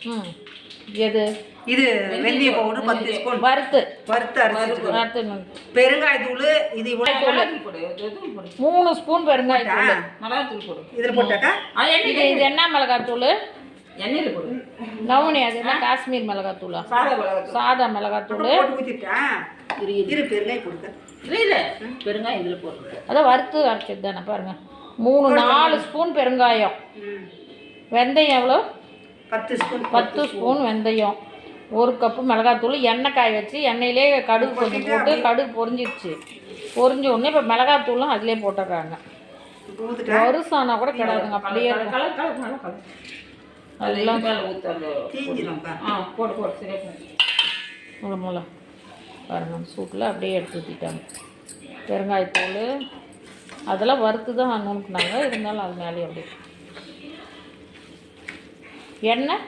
ம் எது இது வெந்தய பவுடர் 10 ஸ்பூன் வறுத்து அரைச்சு பெருங்காயத்தூள் இது இவ்வளவு 3 ஸ்பூன் பெருங்காயத்தூள் மிளகாத்தூள் போடு இதுல போட்டாக்கா இது என்ன மிளகாத்தூள் எண்ணெயில் போடு நவுனி அது என்ன காஷ்மீர் மிளகாத்தூளா சாதா மிளகாத்தூள் போட்டு ஊத்திட்டேன் இரு பெருங்காயம் போடுங்க இல்லை பெருங்காயம் இதில் போடு அதான் வறுத்து அரைச்சது தானே பாருங்க 4 ஸ்பூன் பெருங்காயம் வெந்தயம் எவ்வளோ 10 ஸ்பூன் வெந்தயம் 1 கப்பு மிளகாத்தூள் எண்ணெய் காய வச்சு எண்ணெயிலே கடுகு கொஞ்சம் போட்டு கடுகு பொரிஞ்சிடுச்சு பொரிஞ்ச உடனே இப்போ மிளகாத்தூளும் அதிலே போட்டுடுறாங்க வருஷானா கூட கிடையாதுங்க அப்படியே அதெல்லாம் போடு போடு சரியா முளை பாருங்க சூட்டில் அப்படியே எடுத்து ஊற்றிட்டாங்க பெருங்காயத்தூள் அதெல்லாம் வறுத்து தான் நுணுக்குனாங்க இருந்தாலும் அது மேலே அப்படியே எண்ணெய்